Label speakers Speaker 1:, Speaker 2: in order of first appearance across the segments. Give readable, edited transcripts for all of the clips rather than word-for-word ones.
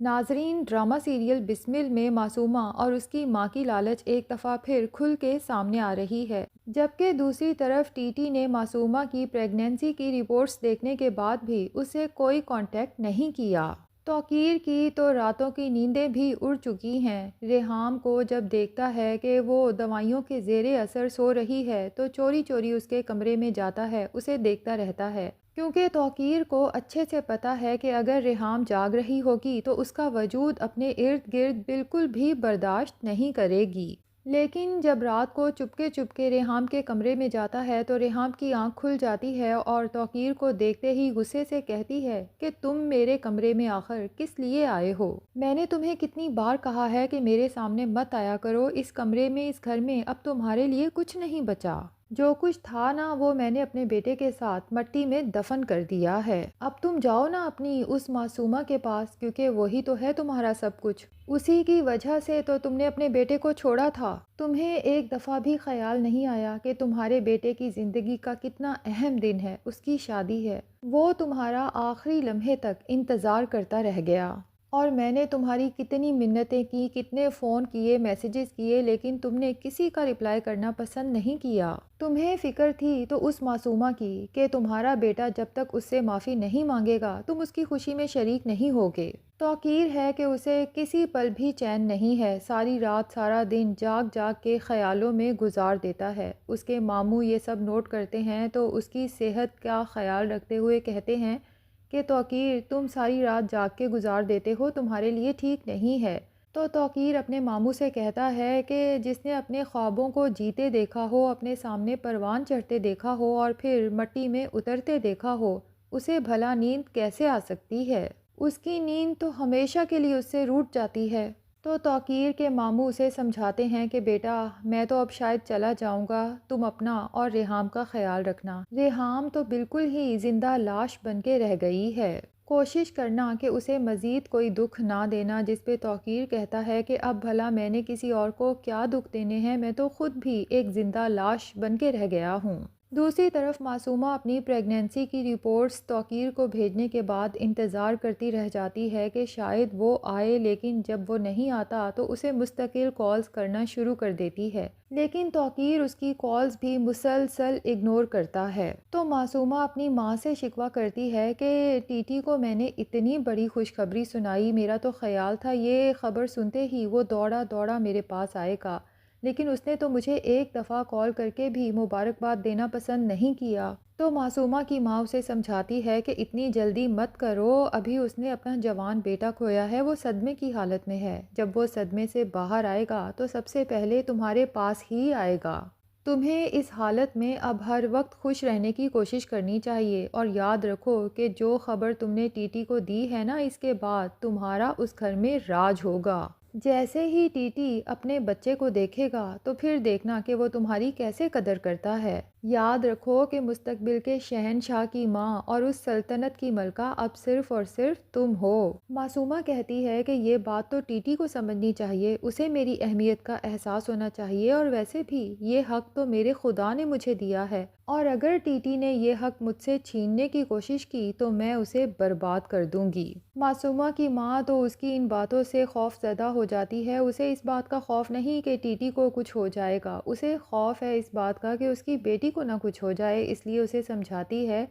Speaker 1: ناظرین، drama serial بسمل میں معصومہ اور اس کی ماں کی لالچ ایک دفعہ پھر کھل کے سامنے آ رہی ہے، جبکہ دوسری طرف ٹی ٹی نے معصومہ کی پریگنینسی کی رپورٹس دیکھنے کے بعد بھی اسے کوئی کانٹیکٹ نہیں کیا۔ توقیر کی تو راتوں کی نیندیں بھی اڑ چکی ہیں۔ ریحام کو جب دیکھتا ہے کہ وہ دوائیوں کے زیر اثر سو رہی ہے تو چوری چوری اس کے کمرے میں جاتا ہے، اسے دیکھتا رہتا ہے، کیونکہ توقیر کو اچھے سے پتہ ہے کہ اگر ریحام جاگ رہی ہوگی تو اس کا وجود اپنے ارد گرد بالکل بھی برداشت نہیں کرے گی۔ لیکن جب رات کو چپکے ریحام کے کمرے میں جاتا ہے تو ریحام کی آنکھ کھل جاتی ہے اور توقیر کو دیکھتے ہی غصے سے کہتی ہے کہ تم میرے کمرے میں آخر کس لیے آئے ہو؟ میں نے تمہیں کتنی بار کہا ہے کہ میرے سامنے مت آیا کرو، اس کمرے میں، اس گھر میں اب تمہارے لیے کچھ نہیں بچا۔ جو کچھ تھا نا وہ میں نے اپنے بیٹے کے ساتھ مٹی میں دفن کر دیا ہے۔ اب تم جاؤ نا اپنی اس معصومہ کے پاس، کیونکہ وہی تو ہے تمہارا سب کچھ، اسی کی وجہ سے تو تم نے اپنے بیٹے کو چھوڑا تھا۔ تمہیں ایک دفعہ بھی خیال نہیں آیا کہ تمہارے بیٹے کی زندگی کا کتنا اہم دن ہے، اس کی شادی ہے، وہ تمہارا آخری لمحے تک انتظار کرتا رہ گیا۔ اور میں نے تمہاری کتنی منتیں کی، کتنے فون کیے، میسیجز کیے، لیکن تم نے کسی کا رپلائی کرنا پسند نہیں کیا۔ تمہیں فکر تھی تو اس معصومہ کی کہ تمہارا بیٹا جب تک اس سے معافی نہیں مانگے گا تم اس کی خوشی میں شریک نہیں ہوگے۔ توقیر ہے کہ اسے کسی پل بھی چین نہیں ہے، ساری رات سارا دن جاگ جاگ کے خیالوں میں گزار دیتا ہے۔ اس کے ماموں یہ سب نوٹ کرتے ہیں تو اس کی صحت کا خیال رکھتے ہوئے کہتے ہیں کہ توقیر، تم ساری رات جاگ کے گزار دیتے ہو، تمہارے لیے ٹھیک نہیں ہے۔ تو توقیر اپنے ماموں سے کہتا ہے کہ جس نے اپنے خوابوں کو جیتے دیکھا ہو، اپنے سامنے پروان چڑھتے دیکھا ہو اور پھر مٹی میں اترتے دیکھا ہو، اسے بھلا نیند کیسے آ سکتی ہے؟ اس کی نیند تو ہمیشہ کے لیے اس سے روٹ جاتی ہے۔ تو توقیر کے ماموں اسے سمجھاتے ہیں کہ بیٹا، میں تو اب شاید چلا جاؤں گا، تم اپنا اور ریحام کا خیال رکھنا۔ ریحام تو بالکل ہی زندہ لاش بن کے رہ گئی ہے۔ کوشش کرنا کہ اسے مزید کوئی دکھ نہ دینا، جس پہ توقیر کہتا ہے کہ اب بھلا میں نے کسی اور کو کیا دکھ دینے ہیں، میں تو خود بھی ایک زندہ لاش بن کے رہ گیا ہوں۔ دوسری طرف معصومہ اپنی پریگنینسی کی رپورٹس توقیر کو بھیجنے کے بعد انتظار کرتی رہ جاتی ہے کہ شاید وہ آئے، لیکن جب وہ نہیں آتا تو اسے مستقل کالز کرنا شروع کر دیتی ہے، لیکن توقیر اس کی کالز بھی مسلسل اگنور کرتا ہے۔ تو معصومہ اپنی ماں سے شکوہ کرتی ہے کہ ٹی ٹی کو میں نے اتنی بڑی خوشخبری سنائی، میرا تو خیال تھا یہ خبر سنتے ہی وہ دوڑا دوڑا میرے پاس آئے گا، لیکن اس نے تو مجھے ایک دفعہ کال کر کے بھی مبارکباد دینا پسند نہیں کیا۔ تو معصومہ کی ماں اسے سمجھاتی ہے کہ اتنی جلدی مت کرو، ابھی اس نے اپنا جوان بیٹا کھویا ہے، وہ صدمے کی حالت میں ہے، جب وہ صدمے سے باہر آئے گا تو سب سے پہلے تمہارے پاس ہی آئے گا۔ تمہیں اس حالت میں اب ہر وقت خوش رہنے کی کوشش کرنی چاہیے، اور یاد رکھو کہ جو خبر تم نے ٹی ٹی کو دی ہے نا، اس کے بعد تمہارا اس گھر میں راج ہوگا۔ جیسے ہی ٹی ٹی اپنے بچے کو دیکھے گا تو پھر دیکھنا کہ وہ تمہاری کیسے قدر کرتا ہے۔ یاد رکھو کہ مستقبل کے شہنشاہ کی ماں اور اس سلطنت کی ملکہ اب صرف اور صرف تم ہو۔ معصومہ کہتی ہے کہ یہ بات تو ٹی ٹی کو سمجھنی چاہیے، اسے میری اہمیت کا احساس ہونا چاہیے، اور ویسے بھی یہ حق تو میرے خدا نے مجھے دیا ہے، اور اگر ٹی ٹی نے یہ حق مجھ سے چھیننے کی کوشش کی تو میں اسے برباد کر دوں گی۔ معصومہ کی ماں تو اس کی ان باتوں سے خوف زدہ ہو جاتی ہے، اسے اس بات کا خوف نہیں کہ ٹی ٹی کو کچھ ہو جائے گا، اسے خوف ہے اس بات کا کہ اس کی بیٹی کو نہ کچھ ہو جائے، اس لیے اسے سمجھاتی ہے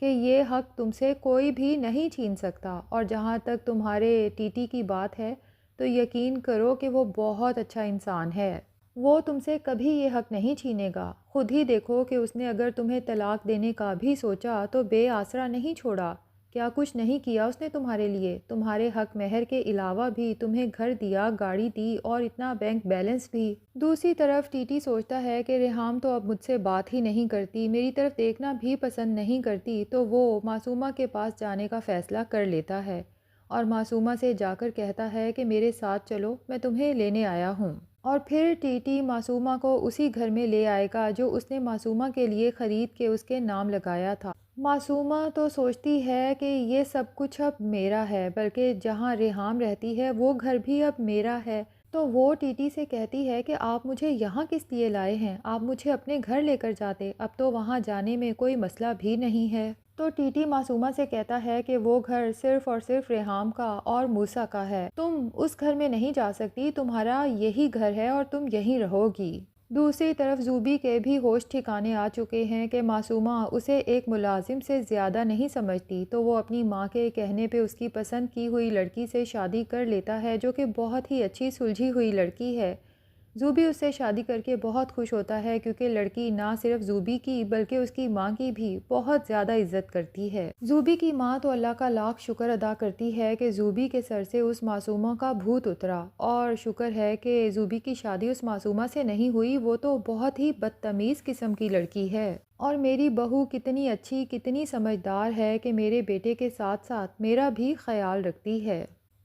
Speaker 1: کہ یہ حق تم سے کوئی بھی نہیں چھین سکتا، اور جہاں تک تمہارے ٹی ٹی کی بات ہے تو یقین کرو کہ وہ بہت اچھا انسان ہے، وہ تم سے کبھی یہ حق نہیں چھینے گا۔ خود ہی دیکھو کہ اس نے اگر تمہیں طلاق دینے کا بھی سوچا تو بے آسرا نہیں چھوڑا، کیا کچھ نہیں کیا اس نے تمہارے لیے، تمہارے حق مہر کے علاوہ بھی تمہیں گھر دیا، گاڑی دی، اور اتنا بینک بیلنس بھی۔ دوسری طرف ٹی ٹی سوچتا ہے کہ ریحام تو اب مجھ سے بات ہی نہیں کرتی، میری طرف دیکھنا بھی پسند نہیں کرتی، تو وہ معصومہ کے پاس جانے کا فیصلہ کر لیتا ہے اور معصومہ سے جا کر کہتا ہے کہ میرے ساتھ چلو، میں تمہیں لینے آیا ہوں۔ اور پھر ٹی ٹی معصومہ کو اسی گھر میں لے آئے گا جو اس نے معصومہ کے لیے خرید کے اس کے نام لگایا تھا۔ معصومہ تو سوچتی ہے کہ یہ سب کچھ اب میرا ہے، بلکہ جہاں ریحام رہتی ہے وہ گھر بھی اب میرا ہے۔ تو وہ ٹی ٹی سے کہتی ہے کہ آپ مجھے یہاں کس لیے لائے ہیں، آپ مجھے اپنے گھر لے کر جاتے، اب تو وہاں جانے میں کوئی مسئلہ بھی نہیں ہے۔ تو ٹیٹی معصومہ سے کہتا ہے کہ وہ گھر صرف اور صرف ریحام کا اور موسیٰ کا ہے، تم اس گھر میں نہیں جا سکتی، تمہارا یہی گھر ہے اور تم یہیں رہو گی۔ دوسری طرف زوبی کے بھی ہوش ٹھکانے آ چکے ہیں کہ معصومہ اسے ایک ملازم سے زیادہ نہیں سمجھتی، تو وہ اپنی ماں کے کہنے پہ اس کی پسند کی ہوئی لڑکی سے شادی کر لیتا ہے، جو کہ بہت ہی اچھی سلجھی ہوئی لڑکی ہے۔ زوبی اس سے شادی کر کے بہت خوش ہوتا ہے کیونکہ لڑکی نہ صرف زوبی کی بلکہ اس کی ماں کی بھی بہت زیادہ عزت کرتی ہے۔ زوبی کی ماں تو اللہ کا لاکھ شکر ادا کرتی ہے کہ زوبی کے سر سے اس معصومہ کا بھوت اترا، اور شکر ہے کہ زوبی کی شادی اس معصومہ سے نہیں ہوئی، وہ تو بہت ہی بدتمیز قسم کی لڑکی ہے، اور میری بہو کتنی اچھی کتنی سمجھدار ہے کہ میرے بیٹے کے ساتھ ساتھ میرا بھی خیال رکھتی ہے۔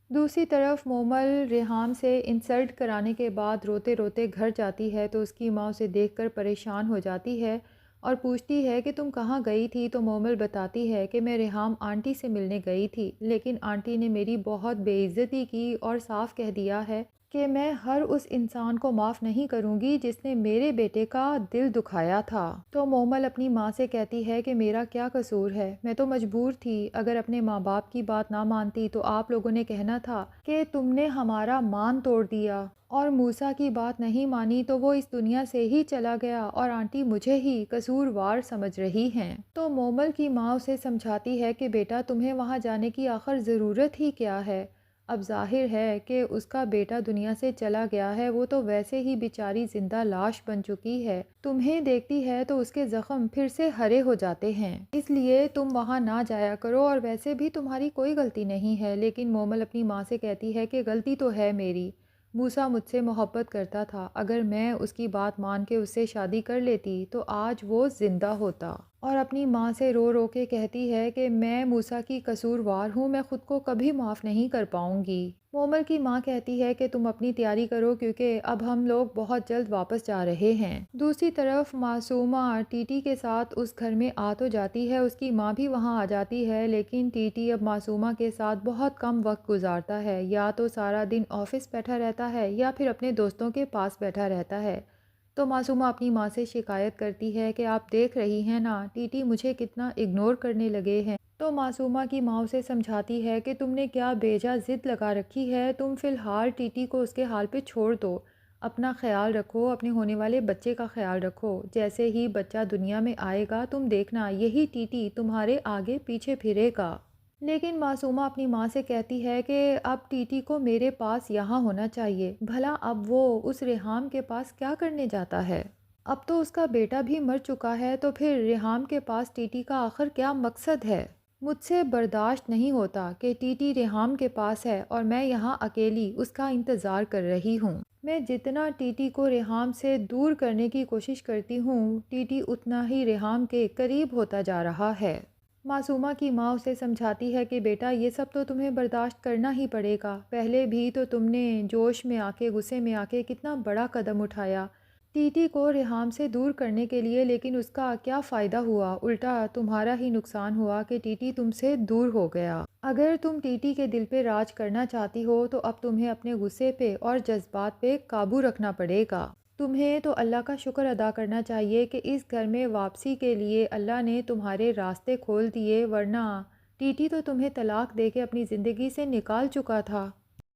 Speaker 1: دوسری طرف مومل ریحام سے انسلٹ کرانے کے بعد روتے روتے گھر جاتی ہے تو اس کی ماں اسے دیکھ کر پریشان ہو جاتی ہے اور پوچھتی ہے کہ تم کہاں گئی تھی، تو مومل بتاتی ہے کہ میں ریحام آنٹی سے ملنے گئی تھی، لیکن آنٹی نے میری بہت بے عزتی کی اور صاف کہہ دیا ہے کہ میں ہر اس انسان کو معاف نہیں کروں گی جس نے میرے بیٹے کا دل دکھایا تھا۔ تو مومل اپنی ماں سے کہتی ہے کہ میرا کیا قصور ہے، میں تو مجبور تھی، اگر اپنے ماں باپ کی بات نہ مانتی تو آپ لوگوں نے کہنا تھا کہ تم نے ہمارا مان توڑ دیا، اور موسیٰ کی بات نہیں مانی تو وہ اس دنیا سے ہی چلا گیا اور آنٹی مجھے ہی قصوروار سمجھ رہی ہیں۔ تو مومل کی ماں اسے سمجھاتی ہے کہ بیٹا تمہیں وہاں جانے کی آخر ضرورت ہی کیا ہے، اب ظاہر ہے کہ اس کا بیٹا دنیا سے چلا گیا ہے، وہ تو ویسے ہی بیچاری زندہ لاش بن چکی ہے، تمہیں دیکھتی ہے تو اس کے زخم پھر سے ہرے ہو جاتے ہیں، اس لیے تم وہاں نہ جایا کرو، اور ویسے بھی تمہاری کوئی غلطی نہیں ہے۔ لیکن مومل اپنی ماں سے کہتی ہے کہ غلطی تو ہے میری، موسیٰ مجھ سے محبت کرتا تھا، اگر میں اس کی بات مان کے اس سے شادی کر لیتی تو آج وہ زندہ ہوتا، اور اپنی ماں سے رو رو کے کہتی ہے کہ میں موسیٰ کی قصوروار ہوں، میں خود کو کبھی معاف نہیں کر پاؤں گی۔ مومل کی ماں کہتی ہے کہ تم اپنی تیاری کرو کیونکہ اب ہم لوگ بہت جلد واپس جا رہے ہیں۔ دوسری طرف معصومہ ٹیٹی کے ساتھ اس گھر میں آ تو جاتی ہے، اس کی ماں بھی وہاں آ جاتی ہے، لیکن ٹیٹی اب معصومہ کے ساتھ بہت کم وقت گزارتا ہے، یا تو سارا دن آفس بیٹھا رہتا ہے یا پھر اپنے دوستوں کے پاس بیٹھا رہتا ہے۔ تو معصومہ اپنی ماں سے شکایت کرتی ہے کہ آپ دیکھ رہی ہیں نا ٹیٹی مجھے کتنا اگنور کرنے لگے ہیں۔ تو معصومہ کی ماں اسے سمجھاتی ہے کہ تم نے کیا بیجا ضد لگا رکھی ہے، تم فی الحال ٹیٹی کو اس کے حال پہ چھوڑ دو، اپنا خیال رکھو، اپنے ہونے والے بچے کا خیال رکھو، جیسے ہی بچہ دنیا میں آئے گا تم دیکھنا یہی ٹیٹی تمہارے آگے پیچھے پھرے گا۔ لیکن معصومہ اپنی ماں سے کہتی ہے کہ اب ٹیٹی کو میرے پاس یہاں ہونا چاہیے، بھلا اب وہ اس ریحام کے پاس کیا کرنے جاتا ہے، اب تو اس کا بیٹا بھی مر چکا ہے، تو پھر ریحام کے پاس ٹیٹی کا آخر کیا مقصد ہے؟ مجھ سے برداشت نہیں ہوتا کہ ٹیٹی ریحام کے پاس ہے اور میں یہاں اکیلی اس کا انتظار کر رہی ہوں۔ میں جتنا ٹیٹی کو ریحام سے دور کرنے کی کوشش کرتی ہوں، ٹیٹی اتنا ہی ریحام کے قریب ہوتا جا رہا ہے۔ معصومہ کی ماں اسے سمجھاتی ہے کہ بیٹا یہ سب تو تمہیں برداشت کرنا ہی پڑے گا، پہلے بھی تو تم نے جوش میں آ کے غصے میں آ کے کتنا بڑا قدم اٹھایا ٹیٹی کو ریحام سے دور کرنے کے لیے، لیکن اس کا کیا فائدہ ہوا، الٹا تمہارا ہی نقصان ہوا کہ ٹیٹی تم سے دور ہو گیا۔ اگر تم ٹیٹی کے دل پہ راج کرنا چاہتی ہو تو اب تمہیں اپنے غصے پہ اور جذبات پہ قابو رکھنا پڑے گا۔ تمہیں تو اللہ کا شکر ادا کرنا چاہیے کہ اس گھر میں واپسی کے لیے اللہ نے تمہارے راستے کھول دیے، ورنہ ٹیٹی تو تمہیں طلاق دے کے اپنی زندگی سے نکال چکا تھا۔